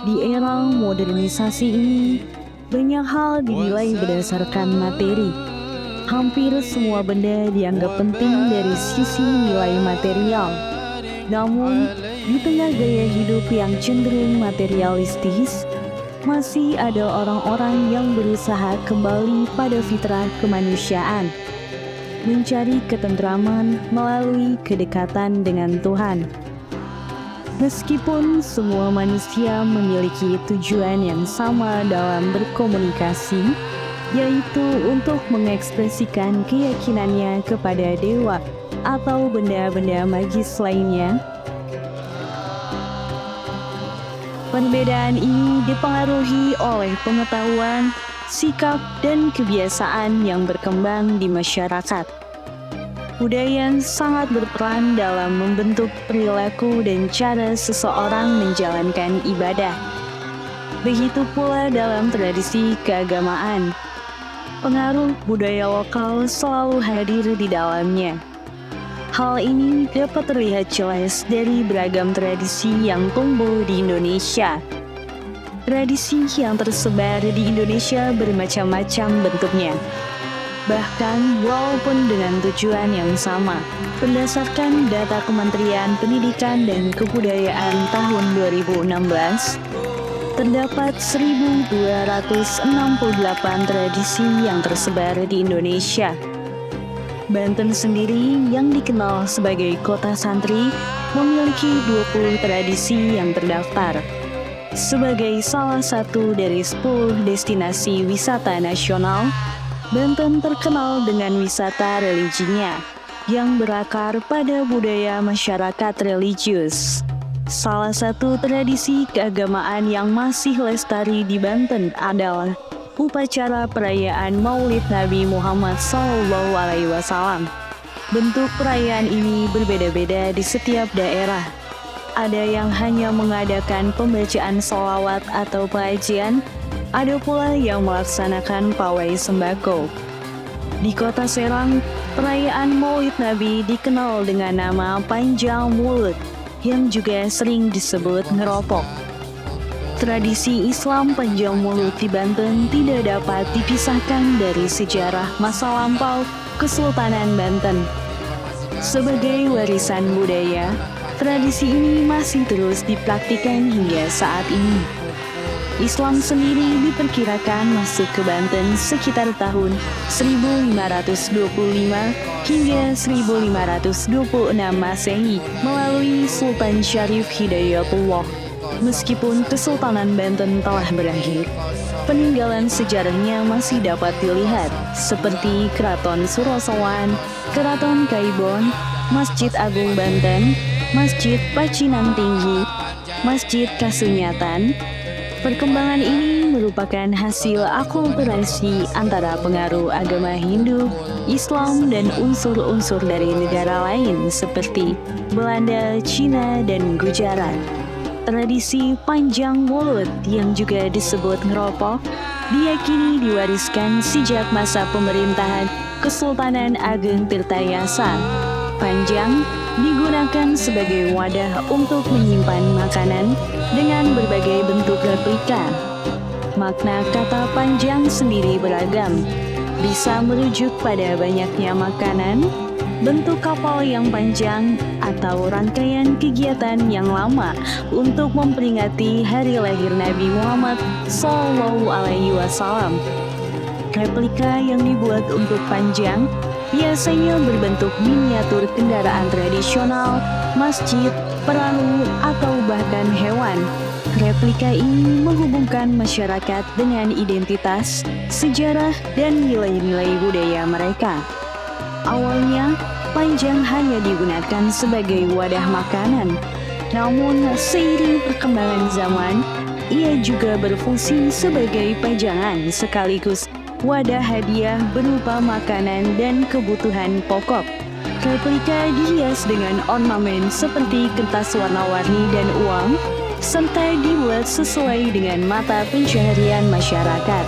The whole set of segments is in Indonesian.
Di era modernisasi ini, banyak hal dinilai berdasarkan materi. Hampir semua benda dianggap penting dari sisi nilai material. Namun, di tengah gaya hidup yang cenderung materialistis, masih ada orang-orang yang berusaha kembali pada fitrah kemanusiaan, mencari ketentraman melalui kedekatan dengan Tuhan. Meskipun semua manusia memiliki tujuan yang sama dalam berkomunikasi, yaitu untuk mengekspresikan keyakinannya kepada dewa atau benda-benda magis lainnya, perbedaan ini dipengaruhi oleh pengetahuan, sikap, dan kebiasaan yang berkembang di masyarakat. Budaya sangat berperan dalam membentuk perilaku dan cara seseorang menjalankan ibadah. Begitu pula dalam tradisi keagamaan. Pengaruh budaya lokal selalu hadir di dalamnya. Hal ini dapat terlihat jelas dari beragam tradisi yang tumbuh di Indonesia. Tradisi yang tersebar di Indonesia bermacam-macam bentuknya. Bahkan walaupun dengan tujuan yang sama, berdasarkan data Kementerian Pendidikan dan Kebudayaan tahun 2016, terdapat 1.268 tradisi yang tersebar di Indonesia. Banten sendiri yang dikenal sebagai kota santri memiliki 20 tradisi yang terdaftar. Sebagai salah satu dari 10 destinasi wisata nasional, Banten terkenal dengan wisata religinya yang berakar pada budaya masyarakat religius. Salah satu tradisi keagamaan yang masih lestari di Banten adalah upacara perayaan Maulid Nabi Muhammad SAW. Bentuk perayaan ini berbeda-beda di setiap daerah. Ada yang hanya mengadakan pembacaan sholawat atau pengajian, ada pula yang melaksanakan pawai sembako. Di kota Serang, perayaan Maulid Nabi dikenal dengan nama Panjang Mulut, yang juga sering disebut ngeropok. Tradisi Islam Panjang Mulut di Banten tidak dapat dipisahkan dari sejarah masa lampau Kesultanan Banten. Sebagai warisan budaya, tradisi ini masih terus dipraktikkan hingga saat ini. Islam sendiri diperkirakan masuk ke Banten sekitar tahun 1525 hingga 1526 Masehi melalui Sultan Syarif Hidayatullah. Meskipun Kesultanan Banten telah berakhir, peninggalan sejarahnya masih dapat dilihat seperti Keraton Surosowan, Keraton Kaibon, Masjid Agung Banten, Masjid Pacinan Tinggi, Masjid Kasunyatan. Perkembangan ini merupakan hasil akulturasi antara pengaruh agama Hindu, Islam, dan unsur-unsur dari negara lain seperti Belanda, Cina, dan Gujarat. Tradisi Panjang Mulut yang juga disebut ngeropok diyakini diwariskan sejak masa pemerintahan Kesultanan Ageng Tirtayasa. Panjang digunakan sebagai wadah untuk menyimpan makanan dengan berbagai bentuk replika. Makna kata panjang sendiri beragam, bisa merujuk pada banyaknya makanan, bentuk kapal yang panjang, atau rangkaian kegiatan yang lama untuk memperingati hari lahir Nabi Muhammad SAW. Replika yang dibuat untuk panjang biasanya berbentuk miniatur kendaraan tradisional, masjid, perahu, atau bahkan hewan. Replika ini menghubungkan masyarakat dengan identitas, sejarah, dan nilai-nilai budaya mereka. Awalnya, panjang hanya digunakan sebagai wadah makanan. Namun, seiring perkembangan zaman, ia juga berfungsi sebagai pajangan sekaligus wadah hadiah berupa makanan dan kebutuhan pokok. replika dihias dengan ornamen seperti kertas warna-warni dan uang, serta dibuat sesuai dengan mata pencaharian masyarakat.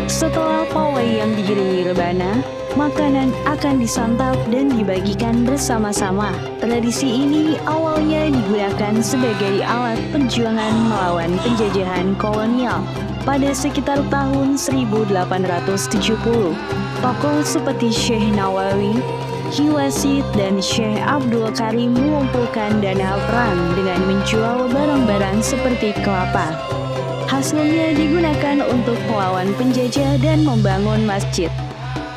Setelah pawai yang diiringi rebana, makanan akan disantap dan dibagikan bersama-sama. Tradisi ini awalnya digunakan sebagai alat perjuangan melawan penjajahan kolonial. Pada sekitar tahun 1870, tokoh seperti Syekh Nawawi, Ki Wasid, dan Syekh Abdul Karim mengumpulkan dana perang dengan menjual barang-barang seperti kelapa. Hasilnya digunakan untuk melawan penjajah dan membangun masjid.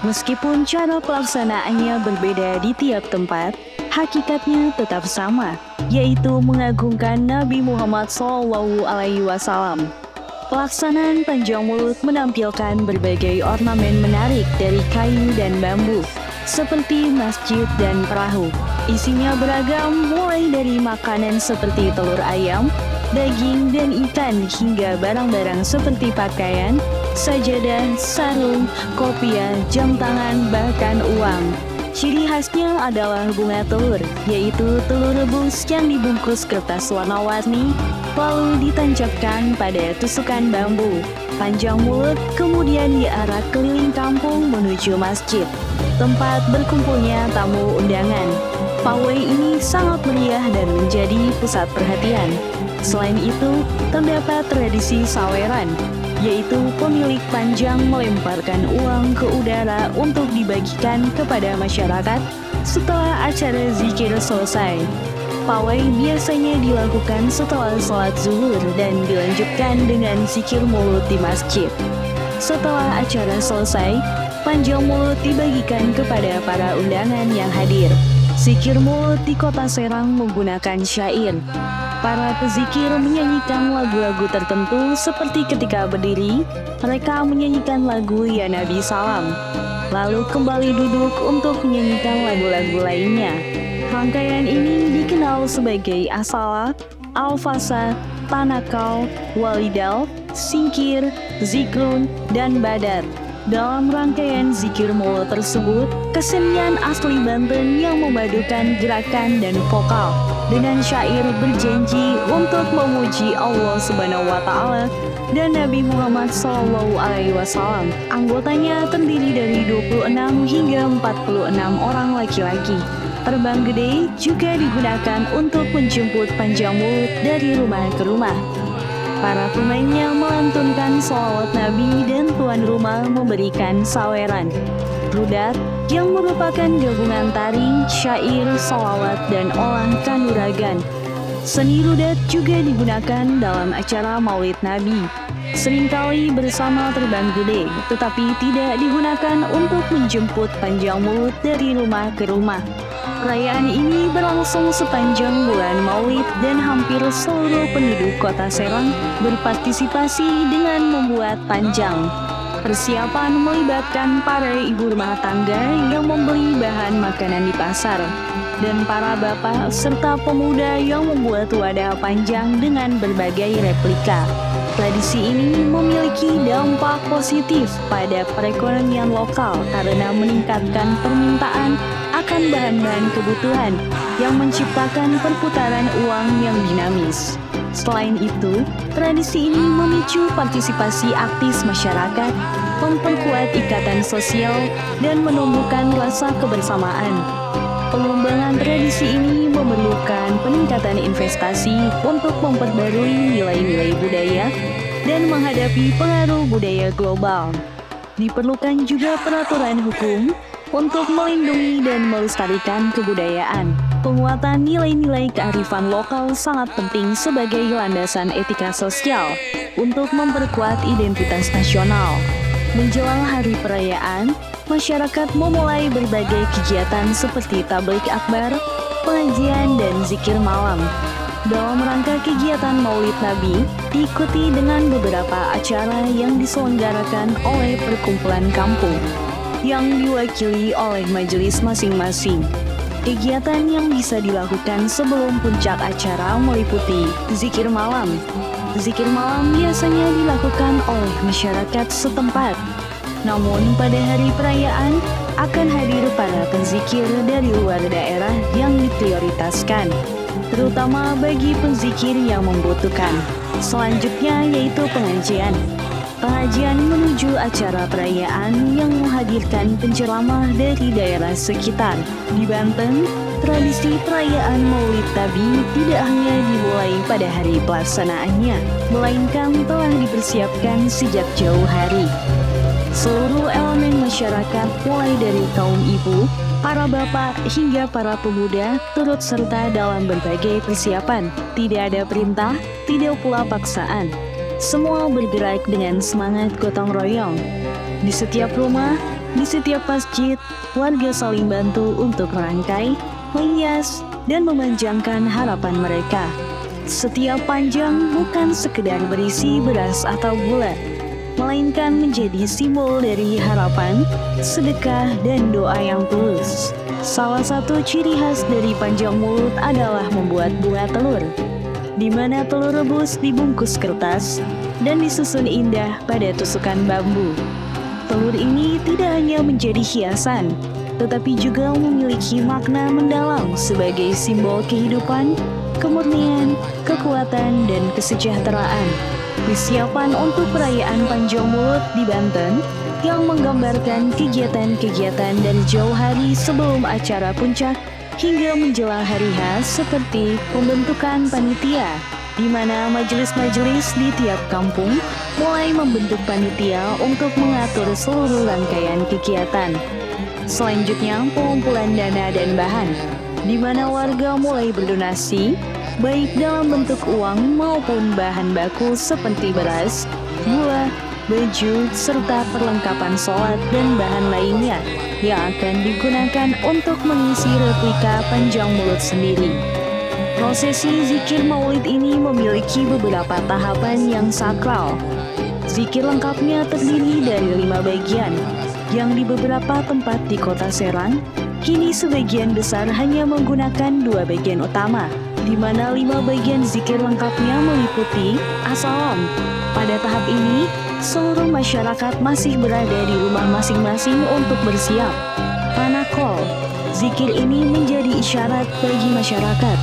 Meskipun cara pelaksanaannya berbeda di tiap tempat, hakikatnya tetap sama, yaitu mengagungkan Nabi Muhammad SAW. Pelaksanaan panjang mulut menampilkan berbagai ornamen menarik dari kayu dan bambu, seperti masjid dan perahu. Isinya beragam, mulai dari makanan seperti telur ayam, daging, dan ikan, hingga barang-barang seperti pakaian, sajadah, sarung, kopiah, jam tangan, bahkan uang. Ciri khasnya adalah bunga telur, yaitu telur rebus yang dibungkus kertas warna-warni, lalu ditancapkan pada tusukan bambu. Panjang mulut kemudian diarak keliling kampung menuju masjid, tempat berkumpulnya tamu undangan. Pawai ini sangat meriah dan menjadi pusat perhatian. Selain itu, terdapat tradisi saweran, yaitu pemilik panjang melemparkan uang ke udara untuk dibagikan kepada masyarakat setelah acara zikir selesai. Pawai biasanya dilakukan setelah sholat zuhur dan dilanjutkan dengan zikir mulut di masjid. Setelah acara selesai, panjang mulut dibagikan kepada para undangan yang hadir. Zikir mulut di Kota Serang menggunakan syair. Para pezikir menyanyikan lagu-lagu tertentu seperti ketika berdiri, mereka menyanyikan lagu Ya Nabi Salam, lalu kembali duduk untuk menyanyikan lagu-lagu lainnya. Rangkaian ini dikenal sebagai As-Salah, Al-Fasa, Tanakal, Walidal, Singkir, Zikrun, dan Badar. Dalam rangkaian zikir mulut tersebut, kesenian asli Banten yang memadukan gerakan dan vokal dengan syair berjanji untuk memuji Allah Subhanahu wa Ta'ala dan Nabi Muhammad SAW. Anggotanya terdiri dari 26 hingga 46 orang laki-laki. Terbang gede juga digunakan untuk menjemput panjang mulut dari rumah ke rumah. Para pemainnya melantunkan sholawat Nabi dan tuan rumah memberikan saweran. Rudat yang merupakan gabungan tari, syair, sholawat, dan olah kanuragan. Seni rudat juga digunakan dalam acara Maulid Nabi. Seringkali bersama terbang gede, tetapi tidak digunakan untuk menjemput panjang mulut dari rumah ke rumah. Perayaan ini berlangsung sepanjang bulan Maulid dan hampir seluruh penduduk Kota Serang berpartisipasi dengan membuat panjang. Persiapan melibatkan para ibu rumah tangga yang membeli bahan makanan di pasar, dan para bapak serta pemuda yang membuat wadah panjang dengan berbagai replika. Tradisi ini memiliki dampak positif pada perekonomian lokal karena meningkatkan permintaan akan bahan-bahan kebutuhan yang menciptakan perputaran uang yang dinamis. Selain itu, tradisi ini memicu partisipasi aktif masyarakat, memperkuat ikatan sosial, dan menumbuhkan rasa kebersamaan. Pengembangan tradisi ini memerlukan peningkatan investasi untuk memperbarui nilai-nilai budaya dan menghadapi pengaruh budaya global. Diperlukan juga peraturan hukum untuk melindungi dan melestarikan kebudayaan. Penguatan nilai-nilai kearifan lokal sangat penting sebagai landasan etika sosial untuk memperkuat identitas nasional. Menjelang hari perayaan, masyarakat memulai berbagai kegiatan seperti tablik akbar, pengajian, dan zikir malam. Dalam rangka kegiatan Maulid Nabi, diikuti dengan beberapa acara yang diselenggarakan oleh perkumpulan kampung, yang diwakili oleh majelis masing-masing. Kegiatan yang bisa dilakukan sebelum puncak acara meliputi zikir malam. Zikir malam biasanya dilakukan oleh masyarakat setempat. Namun pada hari perayaan akan hadir para penzikir dari luar daerah yang diprioritaskan, terutama bagi penzikir yang membutuhkan. Selanjutnya yaitu pengajian. Pengajian menuju acara perayaan yang menghadirkan penceramah dari daerah sekitar. Di Banten, tradisi perayaan Maulid Nabi tidak hanya dimulai pada hari pelaksanaannya, melainkan telah dipersiapkan sejak jauh hari. Seluruh elemen masyarakat, mulai dari kaum ibu, para bapak, hingga para pemuda, turut serta dalam berbagai persiapan. Tidak ada perintah, tidak pula paksaan. Semua bergerak dengan semangat gotong royong. Di setiap rumah, di setiap masjid, warga saling bantu untuk merangkai, menghias, dan memanjangkan harapan mereka. Setiap panjang bukan sekedar berisi beras atau gula, melainkan menjadi simbol dari harapan, sedekah, dan doa yang tulus. Salah satu ciri khas dari panjang mulut adalah membuat bunga telur, di mana telur rebus dibungkus kertas dan disusun indah pada tusukan bambu. Telur ini tidak hanya menjadi hiasan, tetapi juga memiliki makna mendalam sebagai simbol kehidupan, kemurnian, kekuatan, dan kesejahteraan. Persiapan untuk perayaan Panjang Mulut di Banten yang menggambarkan kegiatan-kegiatan dari jauh hari sebelum acara puncak hingga menjelang hari H, seperti pembentukan panitia, di mana majelis-majelis di tiap kampung mulai membentuk panitia untuk mengatur seluruh rangkaian kegiatan. Selanjutnya, pengumpulan dana dan bahan, di mana warga mulai berdonasi, baik dalam bentuk uang maupun bahan baku seperti beras, gula, baju, serta perlengkapan sholat dan bahan lainnya yang akan digunakan untuk mengisi replika Panjang Mulut sendiri. Prosesi zikir maulid ini memiliki beberapa tahapan yang sakral. Zikir lengkapnya terdiri dari 5 bagian, yang di beberapa tempat di kota Serang, kini sebagian besar hanya menggunakan 2 bagian utama, di mana 5 bagian zikir lengkapnya meliputi as-salam. Pada tahap ini, seluruh masyarakat masih berada di rumah masing-masing untuk bersiap. Tanakol, zikir ini menjadi isyarat bagi masyarakat.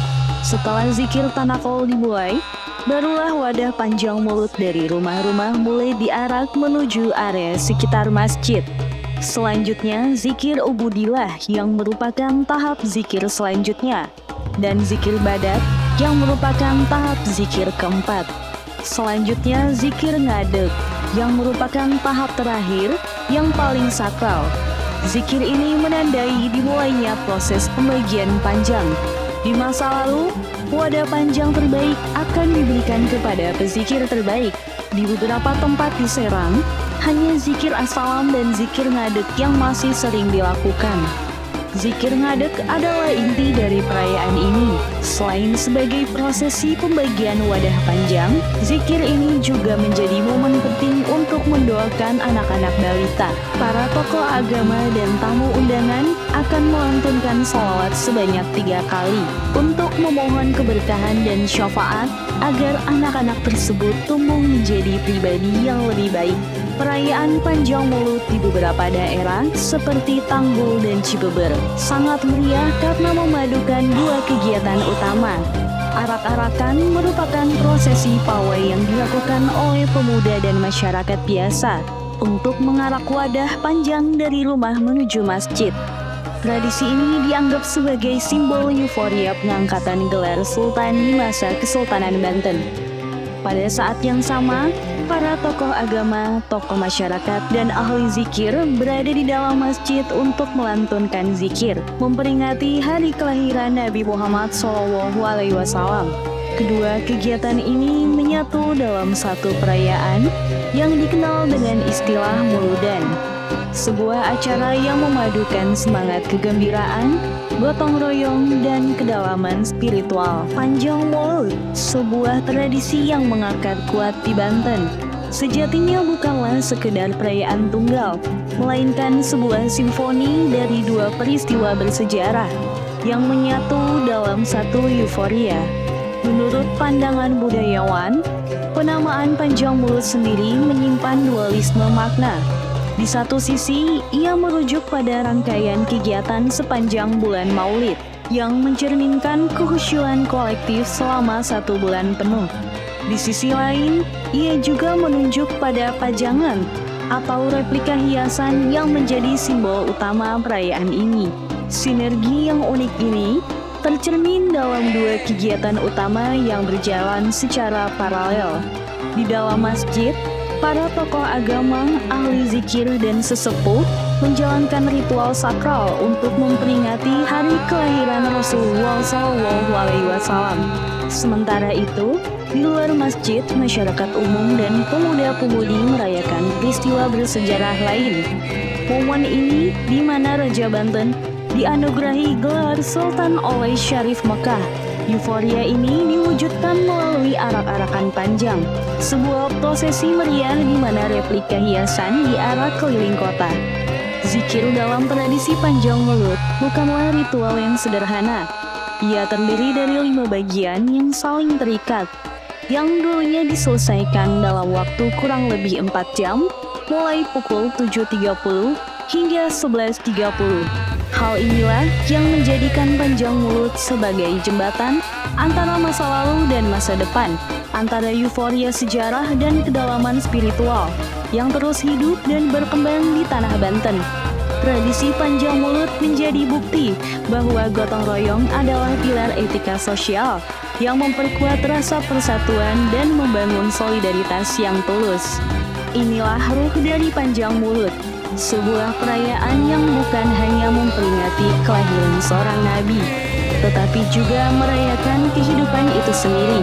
Setelah zikir tanakol dimulai, barulah wadah panjang mulut dari rumah-rumah mulai diarak menuju area sekitar masjid. Selanjutnya, zikir ubudillah yang merupakan tahap zikir selanjutnya, dan zikir badat yang merupakan tahap zikir keempat. Selanjutnya, zikir ngadeg yang merupakan tahap terakhir yang paling sakral. Zikir ini menandai dimulainya proses pembagian panjang. Di masa lalu, wadah panjang terbaik akan diberikan kepada pezikir terbaik. Di beberapa tempat di Serang, hanya zikir as-salam dan zikir ngadeg yang masih sering dilakukan. Zikir ngadeg adalah inti dari perayaan ini. Selain sebagai prosesi pembagian wadah panjang, zikir ini juga menjadi momen penting untuk mendoakan anak-anak balita. Para tokoh agama dan tamu undangan akan melantunkan sholawat sebanyak 3 kali untuk memohon keberkahan dan syafaat agar anak-anak tersebut tumbuh menjadi pribadi yang lebih baik. Perayaan Panjang Mulut di beberapa daerah seperti Tanggul dan Cibeber sangat meriah karena memadukan 2 kegiatan utama. Arak-arakan merupakan prosesi pawai yang dilakukan oleh pemuda dan masyarakat biasa untuk mengarak wadah panjang dari rumah menuju masjid. Tradisi ini dianggap sebagai simbol euforia pengangkatan gelar Sultan di masa Kesultanan Banten. Pada saat yang sama, para tokoh agama, tokoh masyarakat, dan ahli zikir berada di dalam masjid untuk melantunkan zikir, memperingati hari kelahiran Nabi Muhammad SAW. Kedua kegiatan ini menyatu dalam satu perayaan yang dikenal dengan istilah Muludan, sebuah acara yang memadukan semangat kegembiraan, gotong royong, dan kedalaman spiritual. Panjang Mulut, sebuah tradisi yang mengakar kuat di Banten, sejatinya bukanlah sekedar perayaan tunggal, melainkan sebuah simfoni dari 2 peristiwa bersejarah yang menyatu dalam satu euforia. Menurut pandangan budayawan, penamaan Panjang Mulut sendiri menyimpan dualisme makna. Di satu sisi, ia merujuk pada rangkaian kegiatan sepanjang bulan Maulid yang mencerminkan kehusyuan kolektif selama 1 bulan penuh. Di sisi lain, ia juga menunjuk pada pajangan atau replika hiasan yang menjadi simbol utama perayaan ini. Sinergi yang unik ini tercermin dalam 2 kegiatan utama yang berjalan secara paralel. Di dalam masjid, para tokoh agama, ahli zikir, dan sesepuh menjalankan ritual sakral untuk memperingati hari kelahiran Rasulullah SAW. Sementara itu, di luar masjid, masyarakat umum dan pemuda-pemudi merayakan peristiwa bersejarah lain. Momen ini di mana Raja Banten dianugerahi gelar Sultan oleh Syarif Mekah. Euforia ini diwujudkan melalui arak-arakan panjang, sebuah prosesi meriah di mana replika hiasan diarak keliling kota. Zikir dalam tradisi panjang mulut bukanlah ritual yang sederhana. Ia terdiri dari 5 bagian yang saling terikat, yang dulunya diselesaikan dalam waktu kurang lebih 4 jam, mulai pukul 7.30 hingga 11.30. Hal inilah yang menjadikan panjang mulut sebagai jembatan antara masa lalu dan masa depan, antara euforia sejarah dan kedalaman spiritual yang terus hidup dan berkembang di tanah Banten. Tradisi panjang mulut menjadi bukti bahwa gotong royong adalah pilar etika sosial yang memperkuat rasa persatuan dan membangun solidaritas yang tulus. Inilah ruh dari panjang mulut, sebuah perayaan yang bukan hanya memperingati kelahiran seorang nabi, tetapi juga merayakan kehidupan itu sendiri,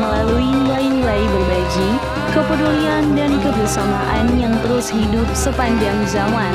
melalui nilai-nilai berbagi, kepedulian, dan kebersamaan yang terus hidup sepanjang zaman.